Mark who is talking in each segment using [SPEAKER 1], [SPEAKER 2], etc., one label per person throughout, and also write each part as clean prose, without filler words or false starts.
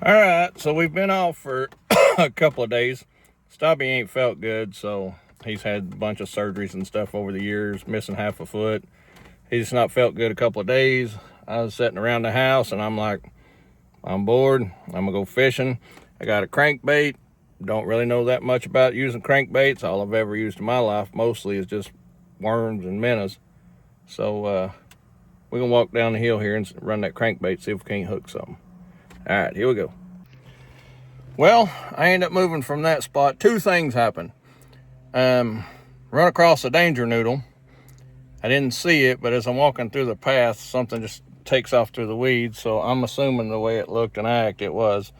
[SPEAKER 1] All right, so we've been off for a couple of days. Stubby ain't felt good, so he's had a bunch of surgeries and stuff over the years, missing half a foot. He's not felt good a couple of days. I was sitting around the house and I'm like, I'm bored. I'm gonna go fishing. I got a crankbait. Don't really know that much about using crankbaits. All I've ever used in my life mostly is just worms and minnows. So we're gonna walk down the hill here and run that crankbait, see if we can't hook something. All right, here we go. Well, I ended up moving from that spot. Two things happened. Run across a danger noodle. I didn't see it, but as I'm walking through the path, something just takes off through the weeds, so I'm assuming the way it looked and acted it was.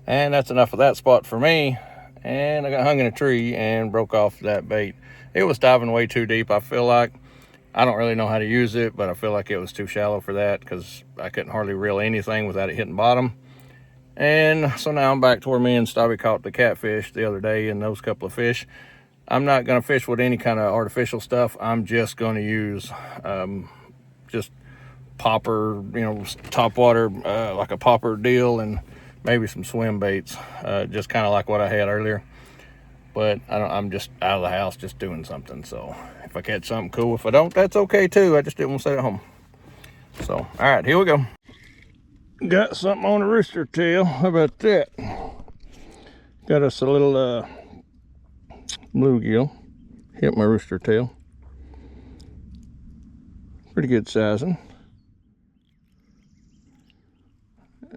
[SPEAKER 1] And that's enough of that spot for me. And I got hung in a tree and broke off that bait. It was diving way too deep, I feel like. I don't really know how to use it, but I feel like it was too shallow for that because I couldn't hardly reel anything without it hitting bottom. And so now I'm back to where me and Stubby caught the catfish the other day and those couple of fish. I'm not going to fish with any kind of artificial stuff. I'm just going to use just popper, top water, like a popper deal, and maybe some swim baits, just kind of like what I had earlier. But I'm just out of the house just doing something. So if I catch something, cool. If I don't, that's okay too. I just didn't want to stay at home. So, all right, here we go. Got something on a rooster tail. How about that? Got us a little bluegill. Hit my rooster tail. Pretty good sizing.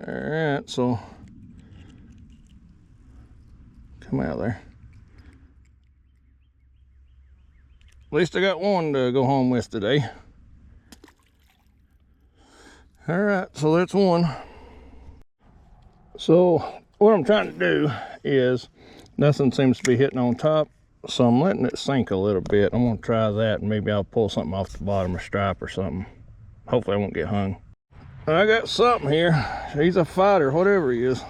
[SPEAKER 1] All right, so come out there. At least I got one to go home with today. All right, so that's one. So what I'm trying to do is, nothing seems to be hitting on top, so I'm letting it sink a little bit. I'm gonna try that and maybe I'll pull something off the bottom, a stripe or something. Hopefully I won't get hung. I got something here. He's a fighter, whatever he is.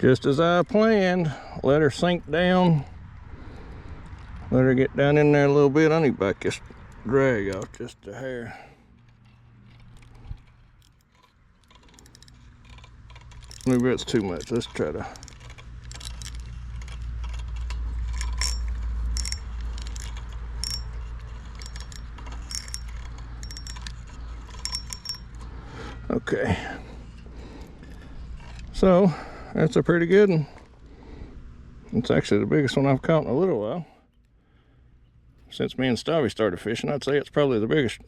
[SPEAKER 1] Just as I planned, let her sink down. Let her get down in there a little bit. I need to back this drag off just a hair. Maybe that's too much. Let's try to. Okay. So that's a pretty good one. It's actually the biggest one I've caught in a little while. Since me and Stubby started fishing, I'd say it's probably the biggest.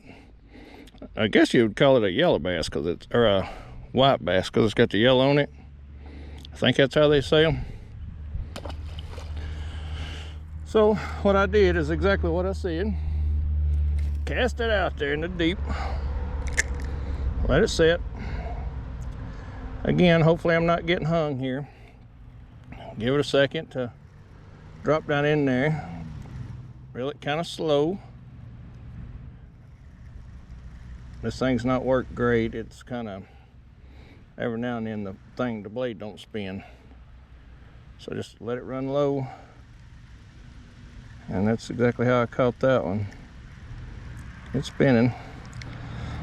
[SPEAKER 1] I guess you would call it a yellow bass, or a white bass, because it's got the yellow on it. I think that's how they say them. So what I did is exactly what I said. Cast it out there in the deep. Let it set. Again, hopefully I'm not getting hung here. Give it a second to drop down in there. Reel it kind of slow. This thing's not worked great. It's kind of, every now and then the blade don't spin. So just let it run low. And that's exactly how I caught that one. It's spinning.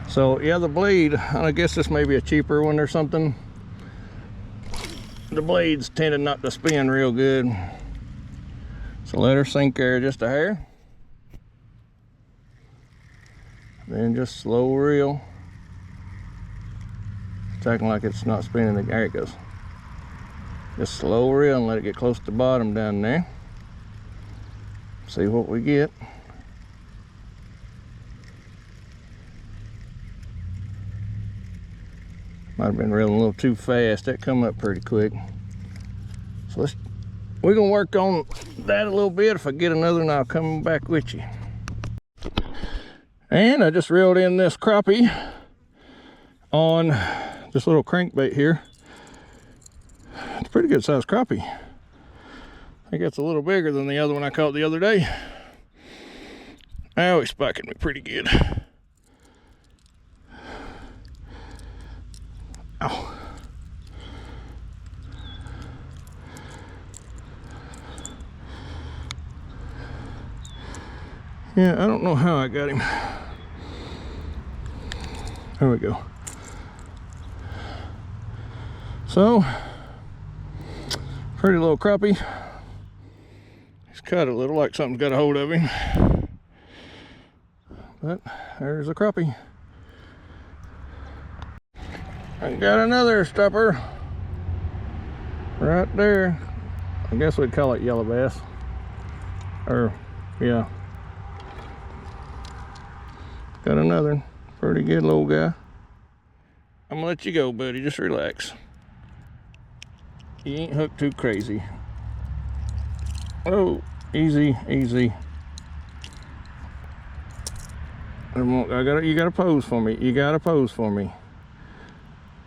[SPEAKER 1] So yeah, the blade, I guess this may be a cheaper one or something. The blades tended not to spin real good. So let her sink there just a hair. Then just slow reel. It's acting like it's not spinning. There it goes. Just slow reel and let it get close to the bottom down there. See what we get. Might have been reeling a little too fast. That come up pretty quick. So we're gonna work on that a little bit. If I get another one, I'll come back with you. And I just reeled in this crappie on this little crankbait here. It's a pretty good sized crappie. I think it's a little bigger than the other one I caught the other day. Oh, he's spiking me pretty good. Ow. Yeah, I don't know how I got him. There we go. So, pretty little crappie. He's cut a little, like something's got a hold of him. But there's a crappie. I got another stopper right there. I guess we'd call it yellow bass. Or, yeah. Got another pretty good little guy. I'm gonna let you go, buddy. Just relax. You ain't hooked too crazy. Oh, easy, easy. You gotta pose for me. You gotta pose for me.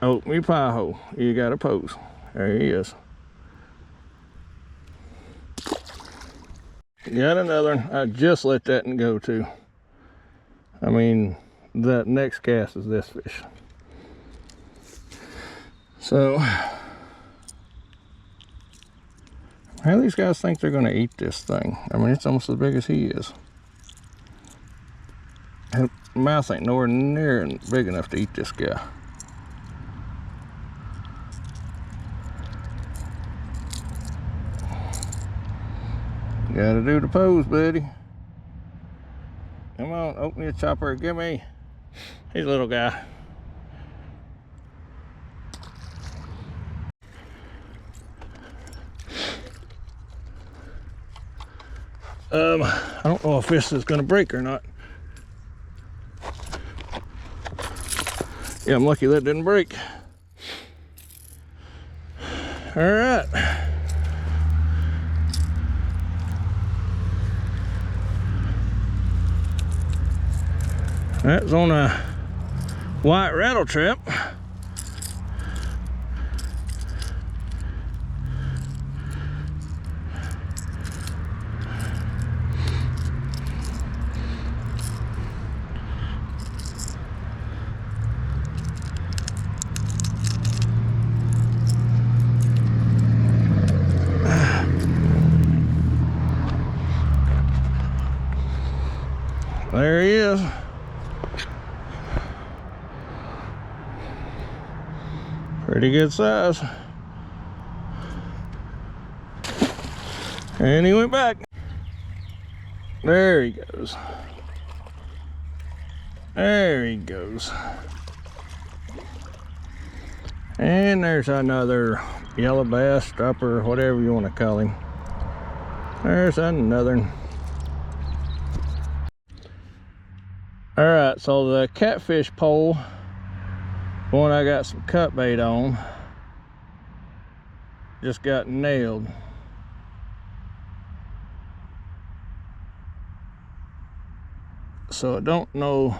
[SPEAKER 1] Oh, me pie hole. You gotta pose. There he is. Got another one. I just let that one go too. I mean, that next cast is this fish. So, how do these guys think they're gonna eat this thing? I mean, it's almost as big as he is. His mouth ain't nowhere near big enough to eat this guy. Gotta do the pose, buddy. Come on, open your chopper. Give me. He's a little guy. I don't know if this is gonna break or not. Yeah, I'm lucky that didn't break. All right. That's on a white rattle trap. There he is. Pretty good size. And he went back. There he goes. There he goes. And there's another yellow bass, stopper, whatever you want to call him. There's another one. All right, so the catfish pole, one I got some cut bait on, just got nailed. So I don't know.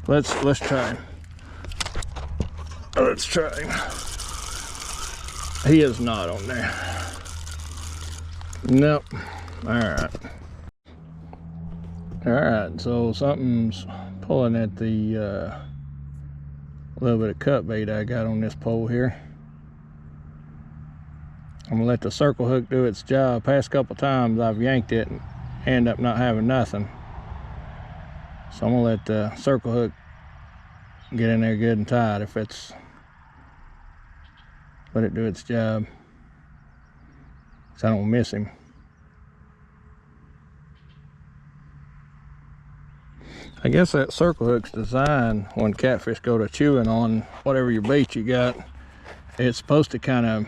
[SPEAKER 1] Let's try him. Let's try him. He is not on there. Nope. All right. All right, so something's pulling at the little bit of cut bait I got on this pole here. I'm gonna let the circle hook do its job. Past couple times I've yanked it and end up not having nothing. So I'm gonna let the circle hook get in there good and tight if it's, let it do its job, so I don't miss him. I guess that circle hook's designed when catfish go to chewing on whatever your bait you got. It's supposed to kind of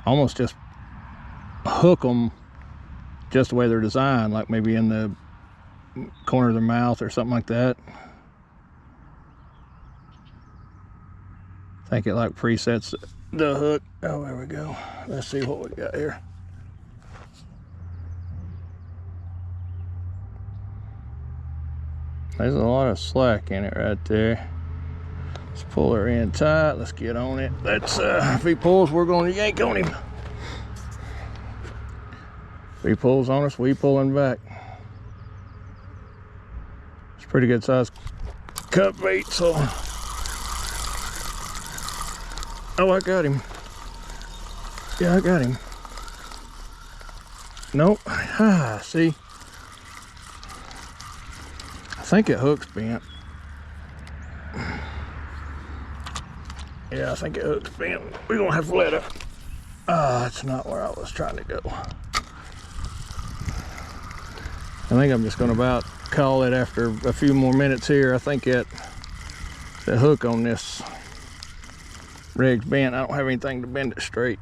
[SPEAKER 1] almost just hook them just the way they're designed, like maybe in the corner of their mouth or something like that. I think it like presets the hook. Oh, there we go. Let's see what we got here. There's a lot of slack in it right there. Let's pull her in tight. Let's get on it. That's if he pulls, we're going to yank on him. If he pulls on us, we pull him back. It's pretty good size cut bait, so. Oh, I got him. Yeah, I got him. Nope. Ah, see. I think it hook's bent. Yeah, I think it hook's bent. We're gonna have to let it. That's not where I was trying to go. I think I'm just gonna about call it after a few more minutes here. I think the hook on this rig's bent. I don't have anything to bend it straight.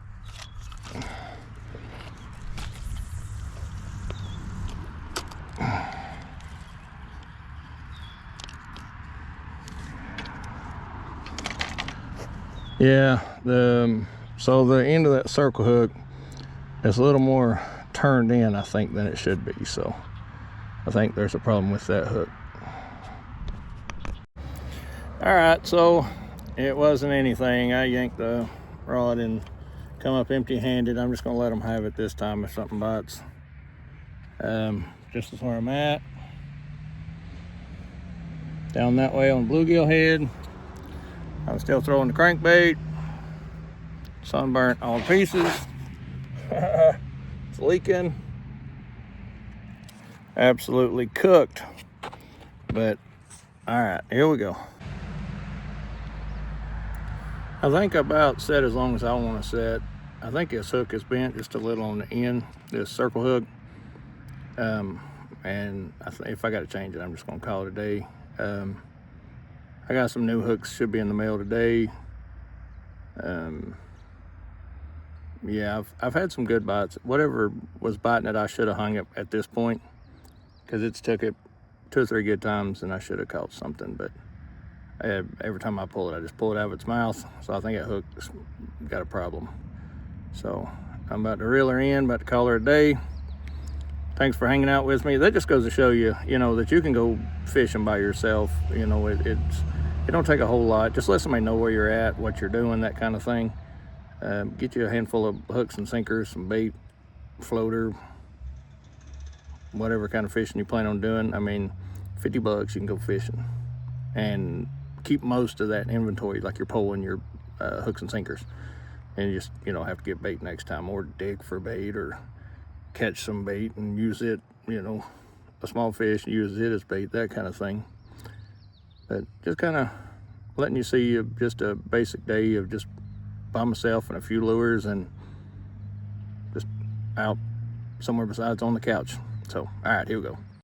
[SPEAKER 1] Yeah, so the end of that circle hook is a little more turned in, I think, than it should be. So I think there's a problem with that hook. All right, so it wasn't anything. I yanked the rod and come up empty-handed. I'm just gonna let them have it this time if something bites. Just as where I'm at. Down that way on bluegill head. I'm still throwing the crankbait. Sunburnt all pieces. It's leaking. Absolutely cooked. But all right, here we go. I think I about set as long as I want to set. I think this hook is bent just a little on the end, this circle hook. And if I got to change it, I'm just gonna call it a day. I got some new hooks, should be in the mail today. Yeah, I've had some good bites. Whatever was biting it, I should have hung it at this point, because it's took it 2 or 3 good times and I should have caught something. But every time I pull it, I just pull it out of its mouth. So I think that hook's got a problem. So I'm about to reel her in, about to call her a day. Thanks for hanging out with me. That just goes to show you, that you can go fishing by yourself. It don't take a whole lot. Just let somebody know where you're at, what you're doing, that kind of thing. Get you a handful of hooks and sinkers, some bait, floater, whatever kind of fishing you plan on doing. I mean, $50, you can go fishing. And keep most of that inventory, like you're pulling your hooks and sinkers. And you just, have to get bait next time, or dig for bait, or catch some bait and use it, a small fish, use it as bait, that kind of thing. But just kind of letting you see just a basic day of just by myself and a few lures, and just out somewhere besides on the couch. So, all right, here we go.